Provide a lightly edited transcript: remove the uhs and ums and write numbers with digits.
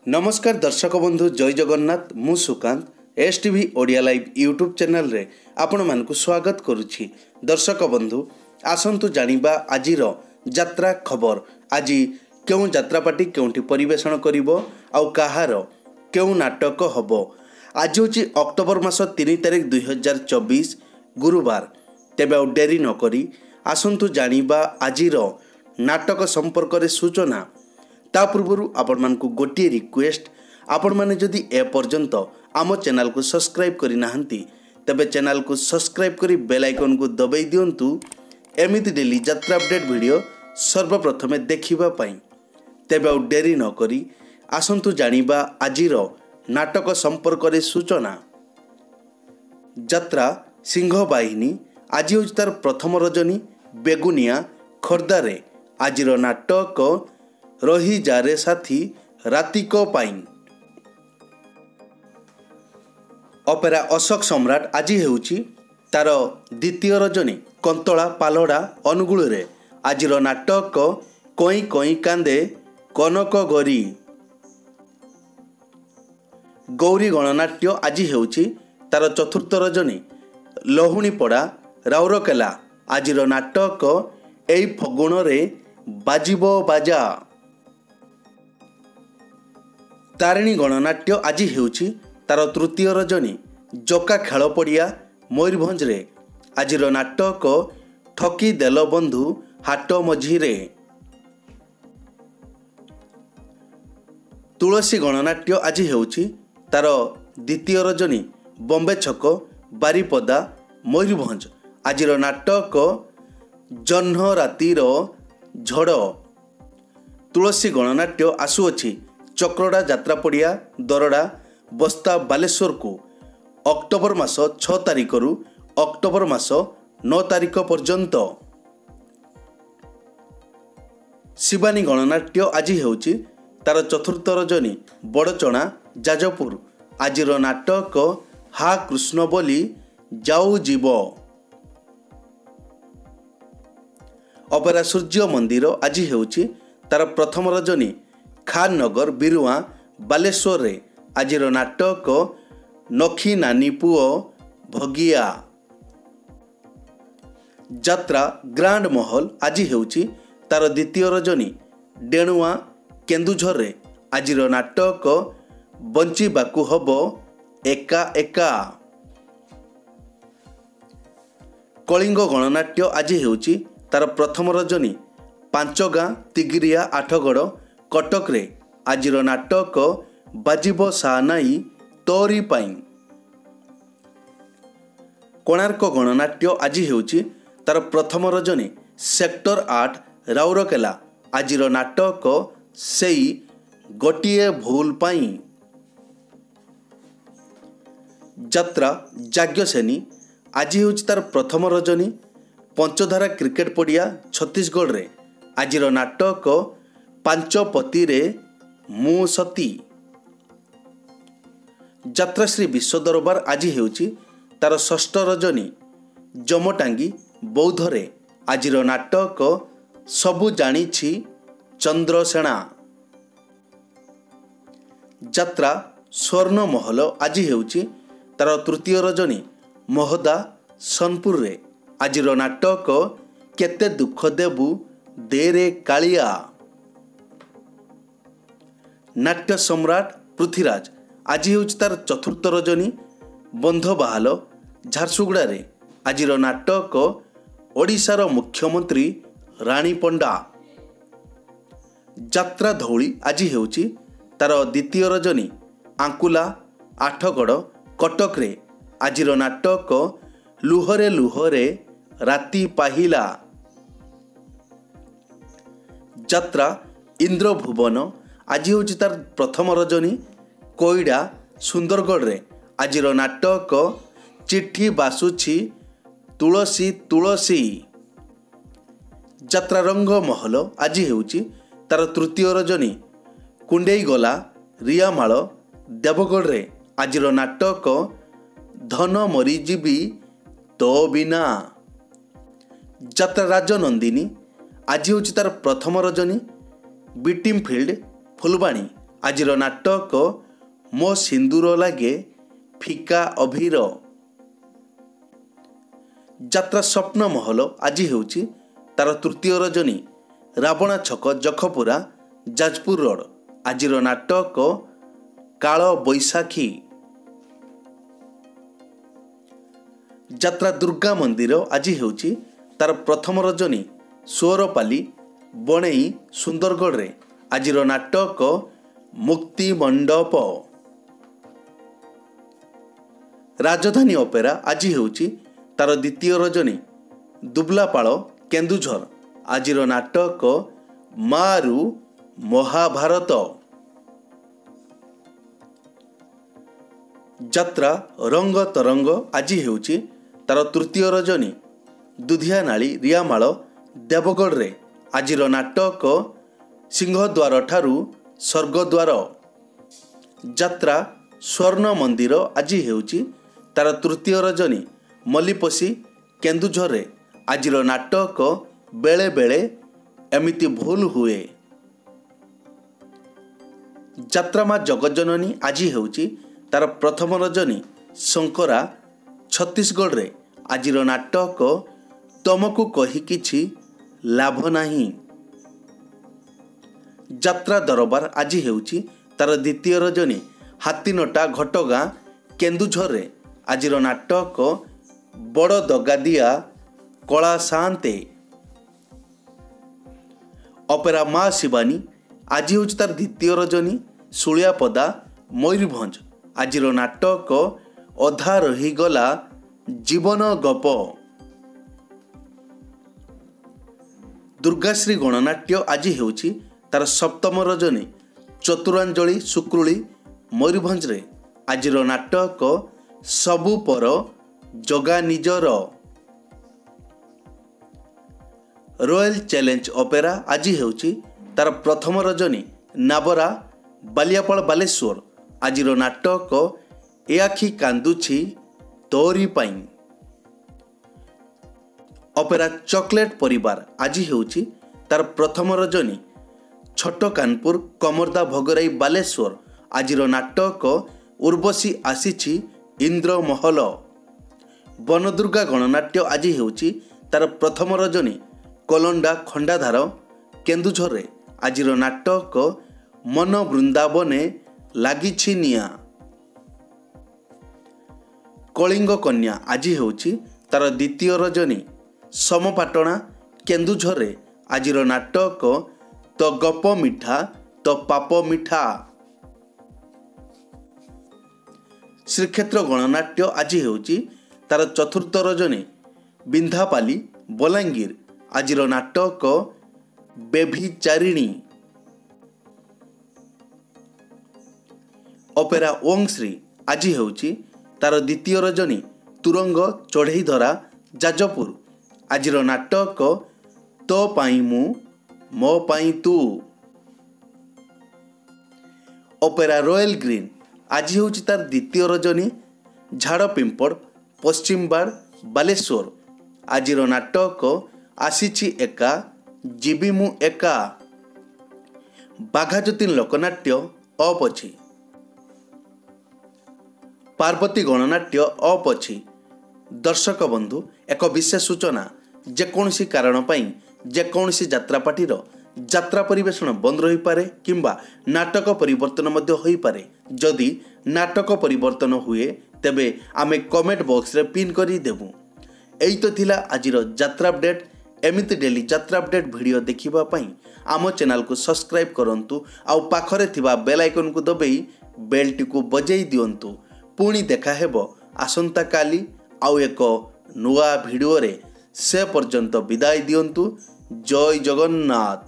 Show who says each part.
Speaker 1: नमस्कार दर्शक बंधु जय जगन्नाथ मु Sukant S TV Odia live YouTube channel रे आपण मानकु स्वागत करुछि। दर्शक बंधु आसंतु जानिबा आजिर यात्रा खबर। आज क्यों यात्रापाटी क्योंठी परिवेषण करिवो आउ काहार क्यों नाटक हबो। आज होछि अक्टोबर मास 3 तारिख 2024 गुरुवार। तेबे आउ डेरी न करी आसंतु जानिबा आजिर नाटक संपर्क रे सूचना। ता पूर्व आपण मानकु गोटे रिक्वेस्ट, आपण माने जदि ए पर्यंत आम चैनल को सब्सक्राइब करि नाहंती तबे चैनल को सब्सक्राइब करी बेल आइकन को दबाई दियंतु एमिति डेली यात्रा अपडेट वीडियो सर्वप्रथमे देखिबा पई। तेबे आउ डेरी न करी आसंतु जानिबा आजिर नाटक संपर्क रे सूचना। यात्रा सिंह बाहिनी आज होछि तार प्रथम रजनी बेगुनिया खोर्धारे। आजिर नाटक रही जारे साथी रातिक पाइन। अपेरा अशोक सम्राट आज हेउछि तार द्वितीय रजनी कंतला पालड़ा अनुगुल रे। आजिर नाटक कई कई कांदे कनक गरी। गौरी गणनाट्य आज हेउछि तार चतुर्थ रजनी लहुणीपड़ा राउरकेला। आजिर नाटक एई फगुण रे बाजिबो बाजा। तारिणी गणनाट्य आज हेउछि तार तृतीय रजनी जका खेल पड़िया मयूरभंज रे। आजिर नाटक ठकी देल बंधु हाट मझीरे। तुलसी गणनाट्य आज हेउछि तार द्वितीय रजनी बॉम्बे छक बारिपदा मयूरभंज। आजिर नाटक जह्न रातिर झड़। तुलसी गणनाट्य आसुअछि चक्रड़ा यात्रा पड़िया दरड़ा बस्ता बालेश्वर को अक्टोबर मास 6 तारिख रु अक्टोबर मास 9 तारिख पर्यंत। शिवानी गणनाट्य आज हेउछि तार चतुर्थ रजनी बड़चणा जाजपुर। आजिर नाटक हा कृष्ण बोली जाऊ जीव। अपेरा सूर्य मंदिर आज हेउछि तार प्रथम रजनी खान नगर बिरुआ बालेश्वर रे। आजिर नाटक नखी नानी पुओ भगिया। यात्रा ग्रांड महल आज हेउछि तार द्वितीय रजनी डेणुआ केन्दुझर रे। आजिर नाटक बंचिबाकु हबो एका एका। कलिंग गणनाट्य आज हेउछि तार प्रथम रजनी पांचगां तिगिरिया आठगड़ कटक रे। आजिर नाटक बाजिबो सानाई तोरी पाई। कोणार्क गणनाट्य आज हेउछि तार प्रथम रजनी सेक्टर 8 राउरकेला। आजिर नाटक सेई गोटिए भूल पाई। यात्रा जाग्यसेनी आज हेउछि तार प्रथम रजनी पंचधारा क्रिकेट पड़िया छत्तीसगढ़ रे। आजिर नाटक पांचपति रे मु सती। यात्रा श्री विश्व दरबार आज हेउछि तार षष्ठ रजनी जमटांगी बौद्ध रे। आजिर नाटक सबु जानिछि चंद्रसेना। यात्रा स्वर्ण महल आज हेउछि तार तृतीय रजनी महोदा सोनपुर रे। आजिर नाटक केते दुख देबु देरे कालिया। नाट्य सम्राट पृथ्वीराज आज हेउछि तार चतुर्थ रजनी बंध बाहाल झारसुगुड़ा रे। आजिर नाटक ओडिशार मुख्यमंत्री रानी पंडा। यात्रा धौली आज हेउछि तार द्वितीय रजनी आंकुला आठगड़ कटक रे। आजिर नाटक लुहरे लुहरे राति पाहिला। यात्रा इंद्रभुवन आज होछि तार प्रथम रजनी कोईडा सुंदरगढ़ रे। आजिर नाटक चिट्ठी बासुछि तुलसी तुलसी। यात्रा रंग महल आज हेउछि तार तृतीय रजनी कुंडेई गला रियामाल देवगढ़ रे। आजिर नाटक धन मरीजीवी तो बिना। यात्रा राजनंदिनी आज होछि तार प्रथम रजनी बीटिम फील्ड फुलबाणी। ଆଜିର ନାଟକ ମୋ ସିନ୍ଦୁର ଲାଗେ ଫିକା ଅଭିର। ଯାତ୍ରା ସ୍ୱପ୍ନ ମହଲ ଆଜି ହେଉଛି ତାର ତୃତୀୟ ରଜନୀ। ରାବଣା ଛକ ଜଖପୁରା ଯାଜପୁର ରୋଡ଼। ଆଜିର ନାଟକ କାଳ ବୈଶାଖୀ। ଯାତ୍ରା ଦୁର୍ଗା ମନ୍ଦିର ଆଜି ହେଉଛି ତାର ପ୍ରଥମ ରଜନୀ। ସୋରପାଲି ବଣେଇ ସୁନ୍ଦରଗଡ଼ରେ। ଆଜିର ନାଟକ ମୁକ୍ତି ମଣ୍ଡପ। ରାଜଧାନୀ ଅପେରା ଆଜି ହେଉଛି ତାର ଦ୍ୱିତୀୟ ରଜନୀ। ଦୁବଲାପାଳ କେନ୍ଦୁଝର। ଆଜିର ନାଟକ ମାରୁ ମହାଭାରତ। ଯାତ୍ରା ରଙ୍ଗ ତରଙ୍ଗ ଆଜି ହେଉଛି ତାର ତୃତୀୟ ରଜନୀ। ଦୁଧିଆନାଳି ରିଆମାଳ ଦେବଗଡ଼ରେ। ଆଜିର ନାଟକ ସିଂହଦ୍ୱାର ଠାରୁ ସ୍ୱର୍ଗଦ୍ୱାର। ଯାତ୍ରା ସ୍ୱର୍ଣ୍ଣ ମନ୍ଦିର ଆଜି ହେଉଛି ତାର ତୃତୀୟ ରଜନୀ। ମଲ୍ଲିପୋଷି କେନ୍ଦୁଝରରେ। ଆଜିର ନାଟକ ବେଳେ ବେଳେ ଏମିତି ଭୁଲ ହୁଏ। ଯାତ୍ରା ମା ଜଗଜ୍ଜନନୀ ଆଜି ହେଉଛି ତାର ପ୍ରଥମ ରଜନୀ। ଶଙ୍କରା ଛତିଶଗଡ଼ରେ। ଆଜିର ନାଟକ ତମକୁ କହି କିଛି ଲାଭ ନାହିଁ। ଯାତ୍ରା ଦରବାର ଆଜି ହେଉଛି ତାର ଦ୍ୱିତୀୟ ରଜନୀ। ହାତୀନଟା ଘଟଗାଁ କେନ୍ଦୁଝରରେ। ଆଜିର ନାଟକ ବଡ଼ ଦଗାଦିଆ କଳା ସାନ୍ତେ। ଅପେରା ମା ଶିବାନୀ ଆଜି ହେଉଛି ତାର ଦ୍ୱିତୀୟ ରଜନୀ। ଶୁଳିଆପଦା ମୟୂରଭଞ୍ଜ। ଆଜିର ନାଟକ ଅଧା ରହିଗଲା ଜୀବନ ଗପ। ଦୁର୍ଗାଶ୍ରୀ ଗଣନାଟ୍ୟ ଆଜି ହେଉଛି ତାର ସପ୍ତମ ରଜନୀ। ଚତୁରାଞ୍ଜଳି ଶୁକ୍ରୁଳି ମୟୂରଭଞ୍ଜରେ। ଆଜିର ନାଟକ ସବୁ ପର ଜଗା ନିଜର। ରୟାଲ ଚ୍ୟାଲେଞ୍ଜ ଅପେରା ଆଜି ହେଉଛି ତାର ପ୍ରଥମ ରଜନୀ। ନାବରା ବାଲିଆପାଳ ବାଲେଶ୍ୱର। ଆଜିର ନାଟକ ଏ ଆଖି କାନ୍ଦୁଛି ତୋରି ପାଇଁ। ଅପେରା ଚକୋଲେଟ ପରିବାର ଆଜି ହେଉଛି ତାର ପ୍ରଥମ ରଜନୀ। ଛୋଟ କାନପୁର କମର୍ଦା ଭୋଗରାଇ ବାଲେଶ୍ୱର। ଆଜିର ନାଟକ ଉର୍ବଶୀ ଆସିଛି ଇନ୍ଦ୍ରମହଲ। ବନଦୁର୍ଗା ଗଣନାଟ୍ୟ ଆଜି ହେଉଛି ତାର ପ୍ରଥମ ରଜନୀ। କଲଣ୍ଡା ଖଣ୍ଡାଧାର କେନ୍ଦୁଝରରେ। ଆଜିର ନାଟକ ମନ ବୃନ୍ଦାବନେ ଲାଗିଛି ନିଆଁ। କଳିଙ୍ଗ କନ୍ୟା ଆଜି ହେଉଛି ତାର ଦ୍ୱିତୀୟ ରଜନୀ। ସମପାଟଣା କେନ୍ଦୁଝରରେ। ଆଜିର ନାଟକ ତ ଗପ ମିଠା ତ ପାପ ମିଠା। ଶ୍ରୀକ୍ଷେତ୍ର ଗଣନାଟ୍ୟ ଆଜି ହେଉଛି ତାର ଚତୁର୍ଥ ରଜନୀ। ବିନ୍ଧାପାଲି ବଲାଙ୍ଗୀର। ଆଜିର ନାଟକ ବେଭିଚାରିଣୀ। ଅପେରା ଓଂଶ୍ରୀ ଆଜି ହେଉଛି ତାର ଦ୍ୱିତୀୟ ରଜନୀ। ତୁରଙ୍ଗ ଚଢ଼େଇଧରା ଯାଜପୁର। ଆଜିର ନାଟକ ତୋ ପାଇଁ ମୁଁ ମୋ ପାଇଁ ତୁ। ଅପେରା ରୟାଲ ଗ୍ରୀନ ଆଜି ହେଉଛି ତାର ଦ୍ୱିତୀୟ ରଜନୀ। ଝାଡ଼ପିମ୍ପଡ଼ ପଶ୍ଚିମବାଡ଼ ବାଲେଶ୍ୱର। ଆଜିର ନାଟକ ଆସିଛି ଏକା ଯିବି ମୁଁ ଏକା। ବାଘାଯତୀନ ଲୋକନାଟ୍ୟ ଅପ୍ ଅଛି। ପାର୍ବତୀ ଗଣନାଟ୍ୟ ଅପ୍ ଅଛି। ଦର୍ଶକ ବନ୍ଧୁ, ଏକ ବିଶେଷ ସୂଚନା। ଯେକୌଣସି କାରଣ ପାଇଁ ଯେକୌଣସି ଯାତ୍ରାପାର୍ଟିର ଯାତ୍ରା ପରିବେଷଣ ବନ୍ଦ ରହିପାରେ କିମ୍ବା ନାଟକ ପରିବର୍ତ୍ତନ ମଧ୍ୟ ହୋଇପାରେ। ଯଦି ନାଟକ ପରିବର୍ତ୍ତନ ହୁଏ ତେବେ ଆମେ କମେଣ୍ଟ ବକ୍ସରେ ପିନ୍ କରି ଦେବୁ। ଏଇ ତ ଥିଲା ଆଜିର ଯାତ୍ରା ଅପଡେଟ୍। ଏମିତି ଡେଲି ଯାତ୍ରା ଅପଡେଟ୍ ଭିଡ଼ିଓ ଦେଖିବା ପାଇଁ ଆମ ଚ୍ୟାନେଲକୁ ସବସ୍କ୍ରାଇବ୍ କରନ୍ତୁ ଆଉ ପାଖରେ ଥିବା ବେଲ୍ ଆଇକନ୍କୁ ଦବାଇ ବେଲ୍ଟିକୁ ବଜାଇ ଦିଅନ୍ତୁ। ପୁଣି ଦେଖା ହେବ ଆସନ୍ତାକାଲି ଆଉ ଏକ ନୂଆ ଭିଡ଼ିଓରେ। ସେ ପର୍ଯ୍ୟନ୍ତ ବିଦାୟ ଦିଅନ୍ତୁ। ଜୟ ଜଗନ୍ନାଥ।